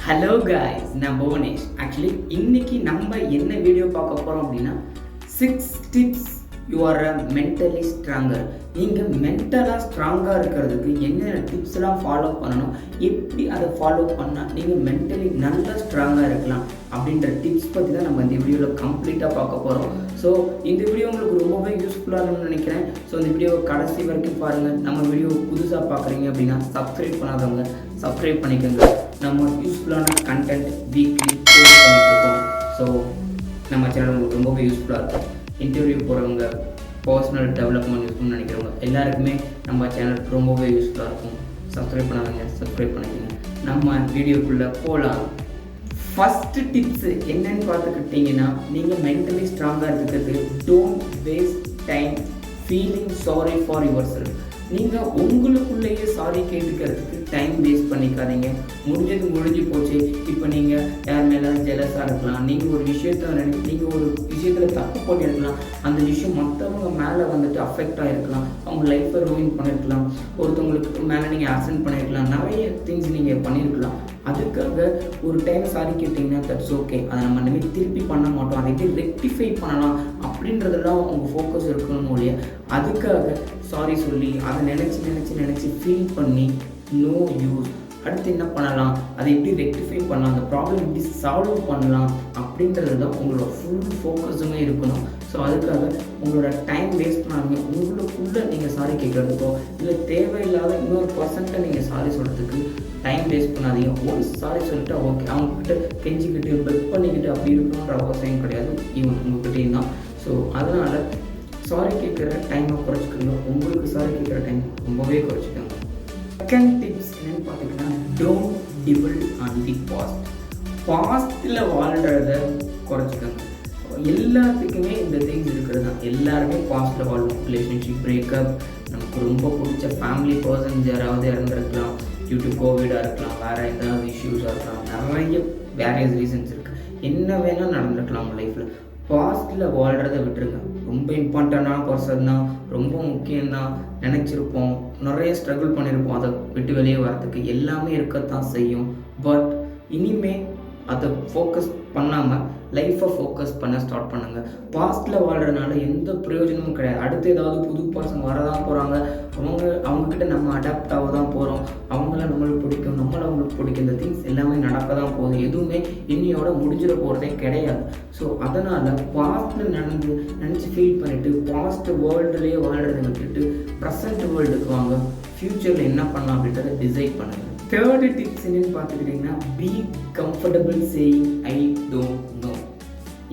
Hello guys, நான் Bhuvanesh. Actually இன்னைக்கு நம்ம என்ன வீடியோ பார்க்க போகிறோம் அப்படின்னா 6 tips you are mentally stronger. நீங்கள் மென்டலாக ஸ்ட்ராங்காக இருக்கிறதுக்கு என்னென்ன டிப்ஸ்லாம் ஃபாலோ பண்ணணும், எப்படி அதை ஃபாலோ பண்ணால் நீங்கள் மென்டலி நல்லா ஸ்ட்ராங்காக இருக்கலாம் அப்படின்ற டிப்ஸ் பற்றி தான் நம்ம இந்த வீடியோவில் கம்ப்ளீட்டாக பார்க்க போகிறோம். ஸோ இந்த வீடியோ உங்களுக்கு ரொம்பவே யூஸ்ஃபுல்லாக இருக்கும்னு நினைக்கிறேன். ஸோ இந்த வீடியோவை கடைசி வரைக்கும் பாருங்கள். நம்ம வீடியோ புதுசாக பார்க்குறீங்க அப்படின்னா சப்ஸ்கிரைப் பண்ணாதவங்க சப்ஸ்கிரைப் பண்ணிக்கோங்க. நம்ம யூஸ்ஃபுல்லான கண்டென்ட் வீக்லி போஸ்ட் பண்ணிட்டுருக்கோம். ஸோ நம்ம சேனல் உங்களுக்கு ரொம்பவே யூஸ்ஃபுல்லாக இருக்கும். இன்டர்வியூ போகிறவங்க, பர்சனல் டெவலப்மெண்ட் யூஸ்ஃபுல்னு நினைக்கிறவங்க எல்லாருக்குமே நம்ம சேனல் ரொம்பவே யூஸ்ஃபுல்லாக இருக்கும். சப்ஸ்கிரைப் பண்ணாதவங்க சப்ஸ்கிரைப் பண்ணிக்கோங்க. நம்ம வீடியோக்குள்ளே போகலாம். ஃபஸ்ட்டு டிப்ஸு என்னன்னு பார்த்துக்கிட்டிங்கன்னா, நீங்கள் மென்டலி ஸ்ட்ராங்காக இருக்கிறதுக்கு don't waste time feeling sorry for your self. நீங்கள் உங்களுக்குள்ளேயே சாரி கேட்டுக்கிறதுக்கு டைம் வேஸ்ட் பண்ணிக்காதீங்க. முடிஞ்சு போச்சு. இப்போ நீங்கள் யார் மேலே ஜெலஸாக இருக்கலாம், நீங்கள் ஒரு நீங்கள் ஒரு விஷயத்தில் தப்பு பண்ணியிருக்கலாம், அந்த விஷயம் மற்றவங்க மேலே வந்துட்டு அஃபெக்ட் ஆகிருக்கலாம், அவங்க லைஃப்பை ரூயின் பண்ணியிருக்கலாம், ஒருத்தவங்களுக்கு மேலே நீங்கள் ஆக்சிடென்ட் பண்ணியிருக்கலாம், நிறைய திங்ஸ் நீங்கள் பண்ணியிருக்கலாம். அதுக்காக ஒரு டைம் சாரி கேட்டிங்கன்னா தட்ஸ் ஓகே. அதை நம்ம இனிமேல் திருப்பி பண்ண மாட்டோம், அதை எப்படி ரெக்டிஃபை பண்ணலாம் அப்படின்றதெல்லாம் உங்கள் ஃபோக்கஸ் இருக்கணும் இல்லையா. அதுக்காக சாரி சொல்லி அதை நினச்சி ஃபீல் பண்ணி நோ யூஸ். அடுத்து என்ன பண்ணலாம், அதை எப்படி ரெக்டிஃபை பண்ணலாம், அந்த ப்ராப்ளம் எப்படி சால்வ் பண்ணலாம் அப்படின்றது தான் உங்களோட ஃபுல் ஃபோக்கஸுமே இருக்கணும். ஸோ அதுக்காக உங்களோட டைம் வேஸ்ட் பண்ணாதீங்க. உங்களுக்குள்ளே நீங்கள் சாரி கேட்குறதுக்கோ இல்லை தேவையில்லாத இன்னொரு பர்சன்ட்டை நீங்கள் சாரி சொல்கிறதுக்கு டைம் வேஸ்ட் பண்ணாதீங்க. ஒரு சாரி சொல்லிட்டு ஓகே, அவங்கக்கிட்ட கெஞ்சிக்கிட்டு பெக் பண்ணிக்கிட்டு அப்படி இருக்கணுன்ற அவசியம் கிடையாது. ஈவன் உங்கள்கிட்டையும் தான். ஸோ அதனால் சாரி கேட்குற டைமை குறைச்சிக்கோங்க. உங்களுக்கு சாரி கேட்குற டைம் ரொம்பவே குறைச்சிக்கோங்க. செகண்ட் டிப்ஸ் என்னென்னு பார்த்தீங்கன்னா, டோன்ட் டிவெல் ஆன் தி பாஸ்ட்டில் வாழ்கிறத குறைச்சிக்கோங்க. எல்லாத்துக்குமே இந்த திங்ஸ் இருக்கிறது தான். எல்லாருமே பாஸ்ட்டில் வாழ்வோம். ரிலேஷன்ஷிப் பிரேக்கப், நமக்கு ரொம்ப பிடிச்ச ஃபேமிலி பர்சன்ஸ் யாராவது இறந்துருக்கலாம், டியூ டு கோவிடாக இருக்கலாம், வேறு ஏதாவது இஷ்யூஸாக இருக்கலாம், நிறைய வேரியஸ் ரீசன்ஸ் இருக்குது. என்ன வேணால் நடந்திருக்கலாம் உங்கள் லைஃப்பில். பாஸ்ட்டில் வாழ்கிறத விட்டுருங்க. ரொம்ப இம்பார்ட்டண்டான பர்சன் தான், ரொம்ப முக்கியம்தான் நினச்சிருப்போம், நிறைய ஸ்ட்ரகிள் பண்ணியிருப்போம். அதை விட்டு வெளியே வரத்துக்கு எல்லாமே இருக்கத்தான் செய்யும். பட் இனிமேல் அதை ஃபோக்கஸ் பண்ணாமல் லைஃப்பை ஃபோக்கஸ் பண்ண ஸ்டார்ட் பண்ணுங்கள். பாஸ்ட்டில் வாழ்கிறதுனால எந்த பிரயோஜனமும் கிடையாது. அடுத்து ஏதாவது புது பர்சன் வரதான் போகிறாங்க, அவங்கக்கிட்ட நம்ம அடாப்ட் ஆக தான் போகிறோம், அவங்கள நம்மளுக்கு பிடிக்கும், அவங்களுக்கு பிடிக்கும். இந்த திங்ஸ் எல்லாமே நடக்க தான் போகுது. எதுவுமே இன்னையோட முடிஞ்சிட போகிறதே கிடையாது. ஸோ அதனால் பாஸ்ட்டில் நினச்சி ஃபீல் பண்ணிவிட்டு பாஸ்ட் வேர்ல்டுலேயே வாழ்கிறத விட்டுட்டு ப்ரெசன்ட் வேர்ல்டுக்கு வாங்க. ஃப்யூச்சரில் என்ன பண்ணலாம் அப்படின்றத டிசைட் பண்ணுங்கள். தேர்டு டிப்ஸ் என்னன்னு பார்த்துக்கிட்டிங்கன்னா, be comfortable saying I don't know.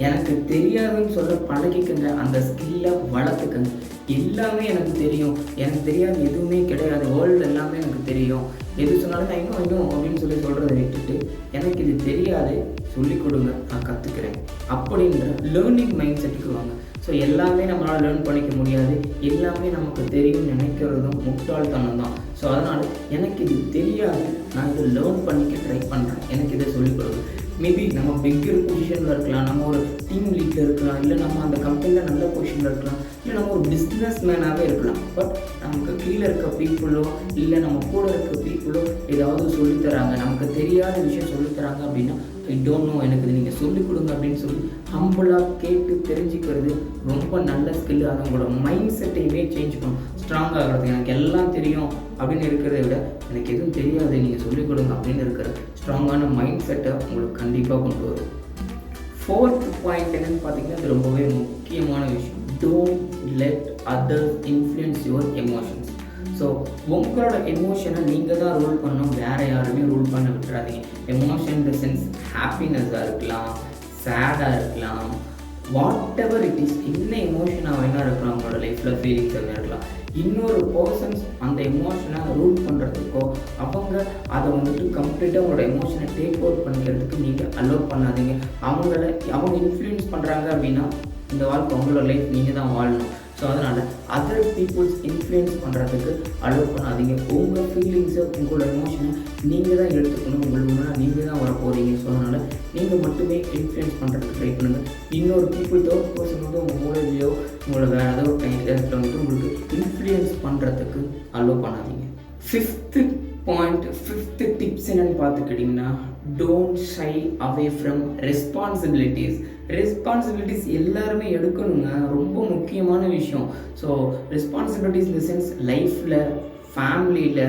எனக்கு தெரியாதுன்னு சொல்ல பழகிக்கங்க. அந்த ஸ்கில்லை வளர்த்துக்கங்க. எல்லாமே எனக்கு தெரியும், எனக்கு தெரியாது எதுவுமே கிடையாது, வேர்ல்டு எல்லாமே எனக்கு தெரியும், எது சொன்னாலும் நான் இன்னும் அப்படின்னு சொல்கிறத விட்டுட்டு எனக்கு இது தெரியாது, சொல்லிக் கொடுங்க, நான் கற்றுக்கிறேன் அப்படின்ற லேர்னிங் மைண்ட் செட்டுக்கு வாங்க. ஸோ எல்லாமே நம்மளால் லேர்ன் பண்ணிக்க முடியாது, எல்லாமே நமக்கு தெரியும் நினைக்கிறதும் முட்டாள்தனம் தான். ஸோ அதனால் எனக்கு இது தெரியாது, நான் இதை லேர்ன் பண்ணிக்க ட்ரை பண்ணுறேன், எனக்கு இதை சொல்லிக் கொடுங்க. மேபி நம்ம பிக்கர் பொசிஷனில் இருக்கலாம், நம்ம ஒரு டீம் லீடில் இருக்கலாம், இல்லை நம்ம அந்த கம்பெனியில் நல்ல பொசிஷனில் இருக்கலாம், இல்லை நம்ம ஒரு பிஸ்னஸ் மேனாகவே இருக்கலாம். பட் நமக்கு கீழே இருக்க பீப்புளோ இல்லை நம்ம கூட இருக்க பீப்புளோ ஏதாவது சொல்லித்தராங்க, நமக்கு தெரியாத விஷயம் சொல்லித்தராங்க அப்படின்னா ஐ டோன்ட் நோ, எனக்கு இது நீங்கள் சொல்லிக் கொடுங்க அப்படின்னு சொல்லி ஹம்பிளாக கேட்டு தெரிஞ்சுக்கிறது ரொம்ப நல்ல ஸ்கில். அது உங்களோட மைண்ட் செட்டையுமே சேஞ்ச் பண்ணும். ஸ்ட்ராங் ஆகிறது. எனக்கு எல்லாம் தெரியும் அப்படின்னு இருக்கிறத விட எனக்கு எதுவும் தெரியாது, நீங்கள் சொல்லிக் கொடுங்க அப்படின்னு இருக்கிற ஸ்ட்ராங்கான மைண்ட் செட்டை உங்களுக்கு கண்டிப்பாக கொண்டு வரும். ஃபோர்த் பாயிண்ட் என்னென்னு பார்த்தீங்கன்னா, அது ரொம்பவே முக்கியமான விஷயம். Don't let others influence your emotions. So உங்களோட எமோஷனை நீங்கள் தான் ரூல் பண்ணணும், வேறு யாருமே ரூல் பண்ண விட்டுறாதீங்க. எமோஷன் இந்த சென்ஸ் ஹாப்பினஸ்ஸாக இருக்கலாம், சேடாக இருக்கலாம், வாட் எவர் இட் இஸ், என்ன எமோஷனாக வேணால் இருக்கலாம், உங்களோட லைஃப்பில் ஃபீலிங்ஸ் வேணா இருக்கலாம். இன்னொரு பர்சன்ஸ் அந்த எமோஷனை ரூல் பண்ணுறதுக்கோ அவங்க அதை வந்துட்டு கம்ப்ளீட்டாக அவங்களோட எமோஷனை டேக் அவுட் பண்ணிக்கிறதுக்கு நீங்கள் அலோவ் பண்ணாதீங்க. அவங்க இன்ஃப்ளூயன்ஸ் பண்ணுறாங்க அப்படின்னா இந்த வாழ்க்கை உங்களோட லைஃப் நீங்கள் தான் வாழணும். ஸோ அதனால் அதர் பீப்புள்ஸ் இன்ஃப்ளூயன்ஸ் பண்ணுறதுக்கு அலோவ் பண்ணாதீங்க. உங்கள் ஃபீலிங்ஸை, உங்களோட எமோஷனை நீங்கள் தான் எடுத்துக்கணும். உங்களுக்கு முன்னாடி நீங்கள் தான் வர போகிறீங்க. ஸோ அதனால் நீங்கள் மட்டுமே இன்ஃப்ளூயன்ஸ் பண்ணுறதுக்கு ட்ரை பண்ணுங்கள். இன்னொரு பீப்புள் தேர்ட் பர்சன் வந்து உங்கள் மூளையிலையோ உங்களோட வேறு ஏதோ இடத்துல வந்து உங்களுக்கு இன்ஃப்ளூயன்ஸ் பண்ணுறதுக்கு அலோவ் பண்ணாதீங்க. ஃபிஃப்த்து பாயிண்ட் ஃபிஃப்த்து டிப்ஸ் என்னென்னு பார்த்துக்கிட்டிங்கன்னா, don't shy away from responsibilities எல்லாருமே எடுக்கணுங்க. ரொம்ப முக்கியமான விஷயம். So responsibilities in the sense லைஃப்பில், ஃபேமிலியில்,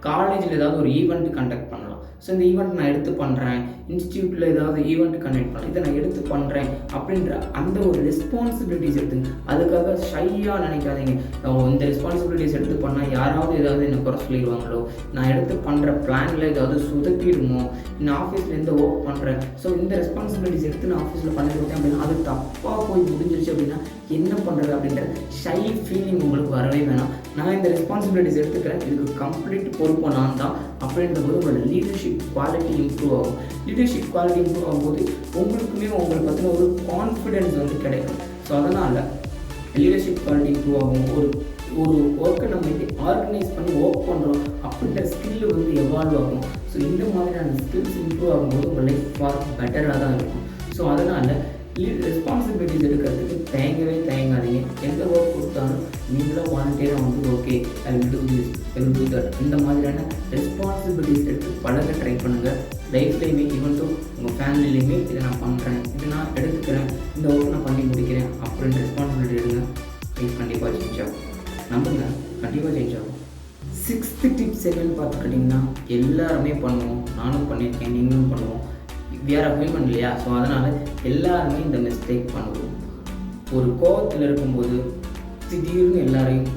காலேஜில் ஏதாவது ஒரு ஈவெண்ட் கண்டக்ட் பண்ணலாம். ஸோ இந்த ஈவெண்ட் நான் எடுத்து பண்ணுறேன், இன்ஸ்டியூட்டில் ஏதாவது ஈவெண்ட் கண்டக்ட் பண்ணலாம், இதை நான் எடுத்து பண்ணுறேன் அப்படின்ற அந்த ஒரு ரெஸ்பான்சிபிலிட்டிஸ் எடுத்துங்க. அதுக்காக ஷையாக நினைக்காதீங்க. இந்த ரெஸ்பான்சிபிலிட்டிஸ் எடுத்து பண்ணால் யாராவது ஏதாவது என்ன குறை சொல்லிடுவாங்களோ, நான் எடுத்து பண்ணுற பிளானில் ஏதாவது சுதப்பிடுமோ, நான் ஆஃபீஸில் எந்த ஒர்க் பண்ணுறேன், ஸோ இந்த ரெஸ்பான்சிபிலிட்டிஸ் எடுத்து நான் ஆஃபீஸில் பண்ணிருக்கேன் அப்படின்னா அது தப்பாக போய் முடிஞ்சிருச்சு அப்படின்னா என்ன பண்ணுறது அப்படின்ற ஷை ஃபீலிங் உங்களுக்கு வரவே வேணாம். நான் இந்த ரெஸ்பான்சிபிலிட்டிஸ் எடுத்துக்கிறேன், இதுக்கு கம்ப்ளீட் பொறுப்பு நான் தான் அப்படின்ற போது உங்களோட லீடர்ஷிப் குவாலிட்டி இம்ப்ரூவ் ஆகும். லீடர்ஷிப் குவாலிட்டி இம்ப்ரூவ் ஆகும்போது உங்களுக்குமே உங்களை பற்றின ஒரு கான்ஃபிடென்ஸ் கிடைக்கும். ஸோ அதனால் லீடர்ஷிப் குவாலிட்டி இம்ப்ரூவ் ஆகும். ஒரு ஒர்க்கை நம்ம எப்படி ஆர்கனைஸ் பண்ணி ஒர்க் பண்ணுறோம் அப்படின்ற ஸ்கில் எவால்வ் ஆகும். ஸோ இந்த மாதிரியான ஸ்கில்ஸ் இம்ப்ரூவ் ஆகும்போது உங்கள் லைஃப் ஃபார் பெட்டராக தான் இருக்கும். ஸோ அதனால் ரெஸ்பான்சிபிலிட்டிஸ் எடுக்கிறதுக்கு தயங்காதீங்க. எந்த ஒர்க் கொடுத்தாலும் நீங்களும் வாலண்டியராக okay I will do this, I will do that, இந்த மாதிரியான ரெஸ்பான்சிபிலிட்டிஸ் எடுத்து பழக ட்ரை பண்ணுங்கள். லைஃப்லேயுமே ஈவன் டு உங்கள் ஃபேமிலியிலையுமே இதை நான் பண்ணுறேன், இதை நான் எடுத்துக்கிறேன், இந்த ஒர்க் நான் பண்ணி முடிக்கிறேன் அப்படின்னு ரெஸ்பான்சிபிலிட்டி எடுங்க. லைஃப் கண்டிப்பாக சேஞ்ச் ஆகும். நம்புங்க, கண்டிப்பாக சேஞ்ச் ஆகும். 6th டிப்ஸ் என்னன்னு பார்த்துக்கிட்டிங்கன்னா, எல்லாருமே பண்ணுவோம், நானும் பண்ணியிருக்கேன், நீங்களும் பண்ணுவோம். வி ஆர் ஹியூமன் இல்லையா? ஸோ அதனால் எல்லாருமே இந்த மிஸ்டேக் பண்ணுவோம். ஒரு கோவத்தில் இருக்கும்போது திடீர்னு எல்லாரையும்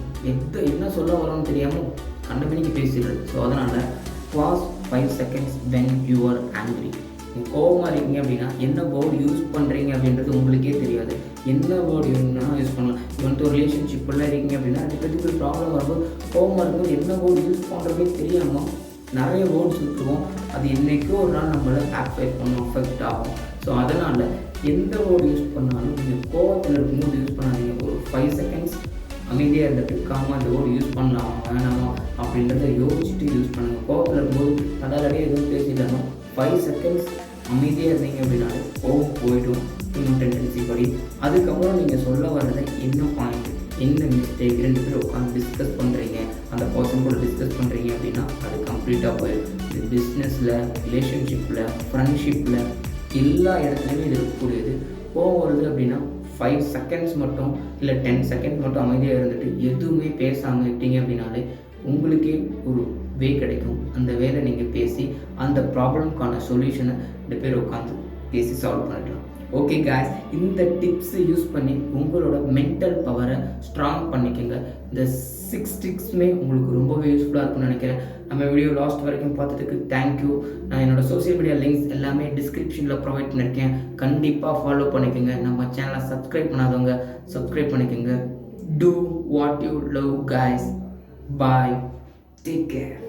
என்ன சொல்ல வரோன்னு தெரியாமல் கண்டமணிக்கு பேசிடுறது. ஸோ அதனால் pass 5 seconds when you are angry. நீங்கள் கோவமாக இருக்கீங்க அப்படின்னா என்ன வேர்டு யூஸ் பண்ணுறீங்க அப்படின்றது உங்களுக்கே தெரியாது. என்ன வேர்டு யூஸ் பண்ணலாம். ஒரு ரிலேஷன்ஷிப்பெல்லாம் இருக்கீங்க அப்படின்னா 2 பேருக்கு ப்ராப்ளம் வரும்போது கோவமாக இருக்கும்போது என்ன வேர்டு யூஸ் பண்ணுறதே தெரியாமல் நிறைய வேர்ட்ஸ் இருக்குவோம். அது என்றைக்கோ ஒரு நாள் நம்மளை அஃபெக்ட் அஃபெக்ட் ஆகும். ஸோ அதனால் எந்த வேர்டு யூஸ் பண்ணாலும் நீங்கள் கோவத்தில் இருக்கும்போது யூஸ் பண்ணாதீங்க. ஒரு 5 seconds அமைதியாக இருந்துட்டு காமாக அந்த வேர்டு யூஸ் பண்ணலாமா வேணாமா அப்படின்றத யோசிச்சுட்டு யூஸ் பண்ணுங்கள். கோவத்தில் இருக்கும்போது தடாலடியே எதுவும் பேசிடணும். 5 seconds அமைதியாக இருந்தீங்க அப்படின்னாலே கோவம் போய்டும் ஹியூமன் டெண்டன்சி படி. அதுக்கப்புறம் நீங்கள் சொல்ல வர்றதை என்ன பாயிண்ட், என்ன மிஸ்டேக் 2 பேர் உட்காந்து டிஸ்கஸ் பண்ணுறீங்க, அந்த பர்சன் கூட டிஸ்கஸ் பண்ணுறீங்க அப்படின்னா அது கம்ப்ளீட்டாக போயிடும். இது பிஸ்னஸில், ரிலேஷன்ஷிப்பில், ஃப்ரெண்ட்ஷிப்பில் எல்லா இடத்துலையுமே இது இருக்கக்கூடியது. கோவம் வருது அப்படின்னா 5 seconds மட்டும் இல்லை 10 seconds மட்டும் அமைதியாக இருந்துட்டு எதுவுமே பேசாமல் விட்டீங்க அப்படின்னாலே உங்களுக்கே ஒரு வே கிடைக்கும். அந்த வேலை நீங்கள் பேசி அந்த ப்ராப்ளம்க்கான சொல்யூஷனை 2 பேர் உட்காந்து பேசி சால்வ் பண்ணிடலாம். ஓகே காய்ஸ், இந்த டிப்ஸை யூஸ் பண்ணி உங்களோட மென்டல் பவரை ஸ்ட்ராங் பண்ணிக்கோங்க. இந்த 6 டிப்ஸுமே உங்களுக்கு ரொம்பவே யூஸ்ஃபுல்லாக இருக்கும்னு நினைக்கிறேன். நம்ம வீடியோ லாஸ்ட் வரைக்கும் பார்த்ததுக்கு தேங்க்யூ. நான் என்னோட சோஷியல் மீடியா லிங்க்ஸ் எல்லாமே டிஸ்கிரிப்ஷனில் ப்ரொவைட் பண்ணியிருக்கேன். கண்டிப்பாக ஃபாலோ பண்ணிக்கோங்க. நம்ம சேனலை சப்ஸ்கிரைப் பண்ணாதவங்க சப்ஸ்கிரைப் பண்ணிக்கோங்க. Do what you love guys. Bye. Take care.